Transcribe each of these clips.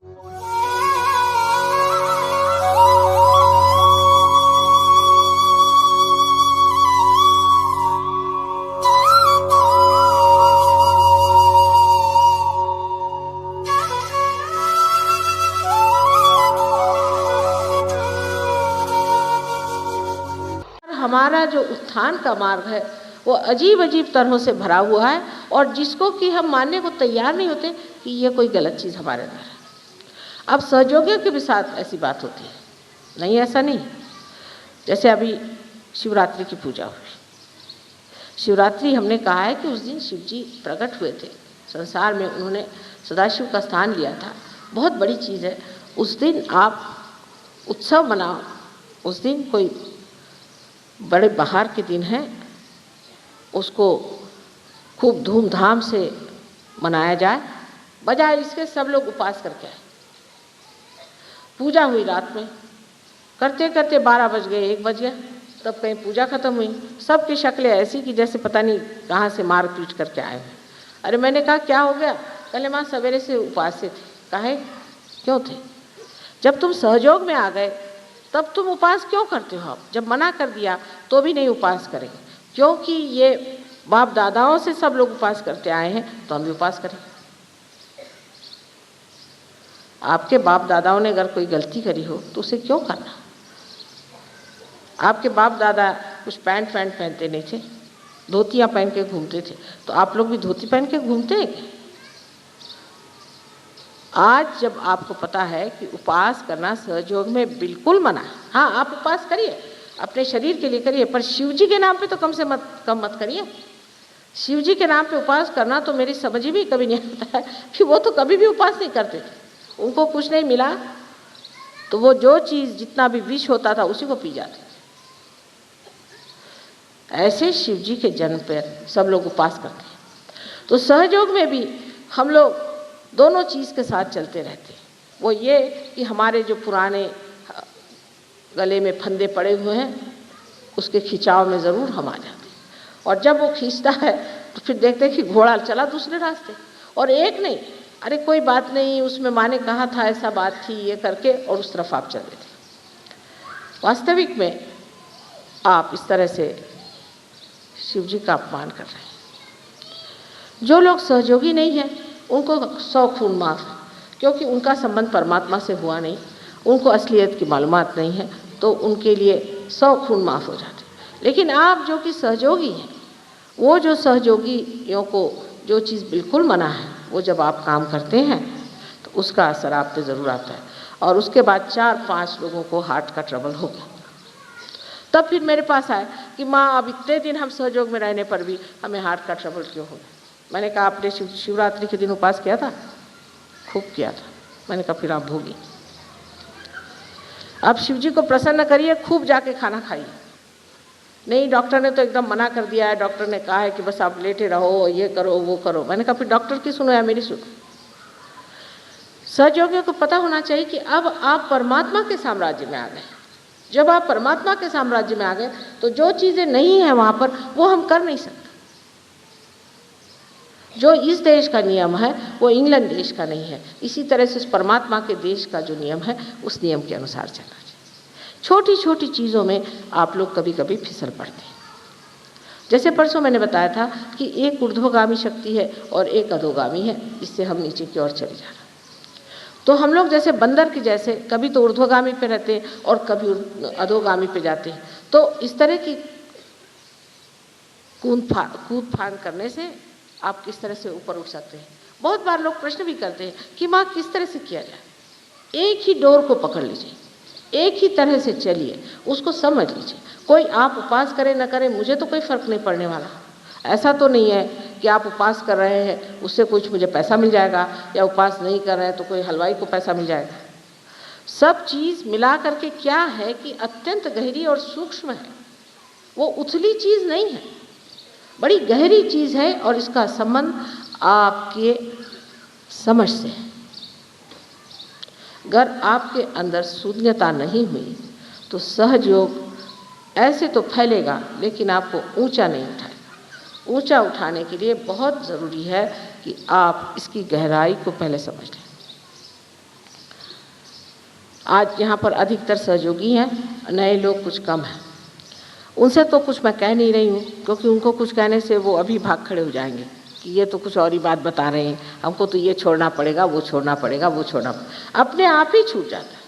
हमारा जो उत्थान का मार्ग है वो अजीब अजीब तरहों से भरा हुआ है, और जिसको कि हम मानने को तैयार नहीं होते कि ये कोई गलत चीज़ हमारे अंदर है। अब सहयोगियों के भी साथ ऐसी बात होती है, नहीं ऐसा नहीं। जैसे अभी शिवरात्रि की पूजा हुई, शिवरात्रि हमने कहा है कि उस दिन शिव जी प्रकट हुए थे संसार में, उन्होंने सदाशिव का स्थान लिया था, बहुत बड़ी चीज़ है। उस दिन आप उत्सव मनाओ, उस दिन कोई बड़े बाहर के दिन है, उसको खूब धूमधाम से मनाया जाए, बजाय इसके सब लोग उपास करके आए। पूजा हुई रात में, करते करते 12 बज गए, 1 बज गया, तब कहीं पूजा खत्म हुई। सबकी शक्लें ऐसी कि जैसे पता नहीं कहाँ से मार पीट करके आए हैं। अरे मैंने कहा क्या हो गया? कहले माँ सवेरे से उपास से थे। कहे क्यों थे? जब तुम सहयोग में आ गए तब तुम उपास क्यों करते हो? आप जब मना कर दिया तो भी नहीं उपास करेंगे, क्योंकि ये बाप दादाओं से सब लोग उपास करते आए हैं, तो हम भी उपास करें। आपके बाप दादाओं ने अगर कोई गलती करी हो तो उसे क्यों करना? आपके बाप दादा कुछ पैंट पहनते नहीं थे, धोतियाँ पहन के घूमते थे, तो आप लोग भी धोती पहन के घूमते हैं? आज जब आपको पता है कि उपास करना सहयोग में बिल्कुल मना है, हाँ आप उपास करिए, अपने शरीर के लिए करिए, पर शिव जी के नाम पे तो कम मत करिए। शिव जी के नाम पे उपास करना तो मेरी समझ ही भी कभी नहीं आता है कि वो तो कभी भी उपास नहीं करते थे। उनको कुछ नहीं मिला तो वो जो चीज़ जितना भी विष होता था उसी को पी जाते थे। ऐसे शिव जी के जन्म पर सब लोग उपास करते हैं। तो सहयोग में भी हम लोग दोनों चीज़ के साथ चलते रहते हैं। वो ये कि हमारे जो पुराने गले में फंदे पड़े हुए हैं उसके खिंचाव में ज़रूर हम आ जाते हैं, और जब वो खींचता है तो फिर देखते हैं कि घोड़ा चला दूसरे रास्ते, और एक नहीं, अरे कोई बात नहीं, उसमें माँ ने कहा था ऐसा बात थी, ये करके और उस तरफ आप चल रहे थे। वास्तविक में आप इस तरह से शिव जी का अपमान कर रहे हैं। जो लोग सहयोगी नहीं हैं उनको 100 खून माफ़, क्योंकि उनका संबंध परमात्मा से हुआ नहीं, उनको असलियत की मालूमात नहीं है, तो उनके लिए 100 खून माफ़ हो जाते। लेकिन आप जो कि सहयोगी हैं, वो जो सहयोगियों को जो चीज़ बिल्कुल मना है, वो जब आप काम करते हैं तो उसका असर आप पे ज़रूर आता है। और उसके बाद 4-5 लोगों को हार्ट का ट्रबल हो गया, तब फिर मेरे पास आए कि माँ अब इतने दिन हम सहयोग में रहने पर भी हमें हार्ट का ट्रबल क्यों हो गया? मैंने कहा आपने शिवरात्रि के दिन उपास किया था? खूब किया था। मैंने कहा फिर आप भोगी, आप शिव जी को प्रसन्न करिए, खूब जाके खाना खाइए। नहीं डॉक्टर ने तो एकदम मना कर दिया है, डॉक्टर ने कहा है कि बस आप लेटे रहो, ये करो वो करो। मैंने कहा फिर डॉक्टर की सुनो या मेरी सुनो? सहयोगियों को पता होना चाहिए कि अब आप परमात्मा के साम्राज्य में आ गए। जब आप परमात्मा के साम्राज्य में आ गए तो जो चीज़ें नहीं हैं वहाँ पर वो हम कर नहीं सकते। जो इस देश का नियम है वो इंग्लैंड देश का नहीं है। इसी तरह से उस परमात्मा के देश का जो नियम है उस नियम के अनुसार चलना चाहिए। छोटी छोटी चीज़ों में आप लोग कभी कभी फिसल पड़ते हैं। जैसे परसों मैंने बताया था कि एक ऊर्ध्वगामी शक्ति है और एक अधोगामी है, जिससे हम नीचे की ओर चले जा रहे हैं। तो हम लोग जैसे बंदर के जैसे कभी तो ऊर्ध्वगामी पे रहते हैं और कभी अधोगामी पे जाते हैं। तो इस तरह की कूद फान करने से आप किस तरह से ऊपर उठ सकते हैं। बहुत बार लोग प्रश्न भी करते हैं कि माँ किस तरह से किया जाए। एक ही डोर को पकड़ लीजिए, एक ही तरह से चलिए, उसको समझ लीजिए। कोई आप उपास करें न करें मुझे तो कोई फर्क नहीं पड़ने वाला। ऐसा तो नहीं है कि आप उपास कर रहे हैं उससे कुछ मुझे पैसा मिल जाएगा, या उपास नहीं कर रहे हैं तो कोई हलवाई को पैसा मिल जाएगा। सब चीज़ मिला करके क्या है कि अत्यंत गहरी और सूक्ष्म है, वो उथली चीज़ नहीं है, बड़ी गहरी चीज़ है, और इसका संबंध आपके समझ से है। अगर आपके अंदर शून्यता नहीं हुई तो सहयोग ऐसे तो फैलेगा लेकिन आपको ऊंचा नहीं उठाएगा। ऊंचा उठाने के लिए बहुत ज़रूरी है कि आप इसकी गहराई को पहले समझ लें। आज यहाँ पर अधिकतर सहयोगी हैं, नए लोग कुछ कम हैं। उनसे तो कुछ मैं कह नहीं रही हूँ, क्योंकि उनको कुछ कहने से वो अभी भाग खड़े हो जाएंगे कि ये तो कुछ और ही बात बता रहे हैं, हमको तो ये छोड़ना पड़ेगा, वो छोड़ना पड़ेगा, वो छोड़ना पड़ेगा। अपने आप ही छूट जाता है,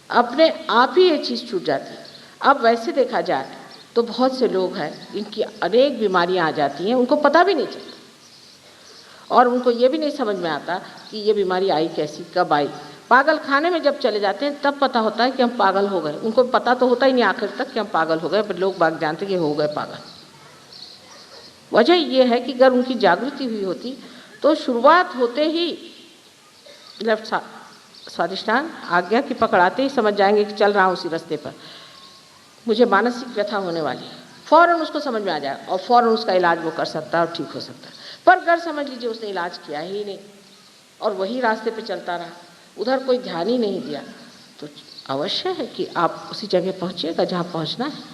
अपने आप ही ये चीज़ छूट जाती है। अब वैसे देखा जाए तो बहुत से लोग हैं जिनकी अनेक बीमारियां आ जाती हैं, उनको पता भी नहीं चलता और उनको ये भी नहीं समझ में आता कि ये बीमारी आई कैसी, कब आई। पागल खाने में जब चले जाते हैं तब पता होता है कि हम पागल हो गए। उनको पता तो होता ही नहीं आखिर तक कि हम पागल हो गए, पर लोग बाग जानते कि हो गए पागल। वजह ये है कि अगर उनकी जागृति हुई होती तो शुरुआत होते ही लेफ्ट स्वादिष्टान आज्ञा की पकड़ाते ही समझ जाएंगे कि चल रहा हूँ उसी रास्ते पर, मुझे मानसिक व्यथा होने वाली है, फ़ौरन उसको समझ में आ जाएगा और फ़ौरन उसका इलाज वो कर सकता है और ठीक हो सकता है। पर अगर समझ लीजिए उसने इलाज किया ही नहीं और वही रास्ते पे चलता रहा, उधर कोई ध्यान ही नहीं दिया, तो अवश्य है कि आप उसी जगह पहुँचिएगा जहाँ पहुँचना है।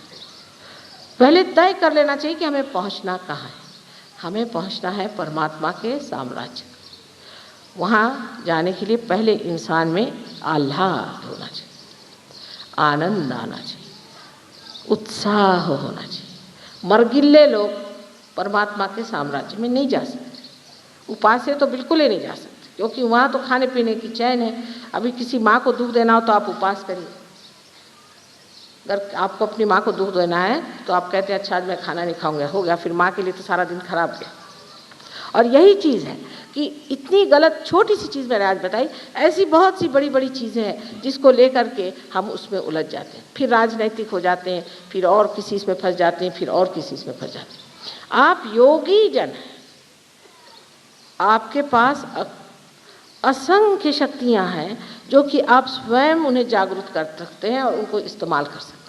पहले तय कर लेना चाहिए कि हमें पहुँचना कहाँ है। हमें पहुँचना है परमात्मा के साम्राज्य। वहाँ जाने के लिए पहले इंसान में आह्लाद होना चाहिए, आनंद आना चाहिए, उत्साह होना चाहिए। मरगिल्ले लोग परमात्मा के साम्राज्य में नहीं जा सकते, उपास्य तो बिल्कुल ही नहीं जा सकते, क्योंकि वहाँ तो खाने पीने की चैन है। अभी किसी माँ को दूध देना हो तो आप उपवास करिए। अगर आपको अपनी माँ को दूध देना है तो आप कहते हैं अच्छा आज मैं खाना नहीं खाऊंगा, हो गया, फिर माँ के लिए तो सारा दिन खराब गया। और यही चीज़ है कि इतनी गलत छोटी सी चीज़ मैंने आज बताई, ऐसी बहुत सी बड़ी बड़ी चीज़ें हैं जिसको लेकर के हम उसमें उलझ जाते हैं, फिर राजनीतिक हो जाते हैं, फिर और किसी इसमें फंस जाते हैं, फिर और किसी इसमें फंस जाते हैं। आप योगी जन हैं, आपके पास असंख्य शक्तियाँ हैं जो कि आप स्वयं उन्हें जागरूक कर सकते हैं और उनको इस्तेमाल कर सकते हैं।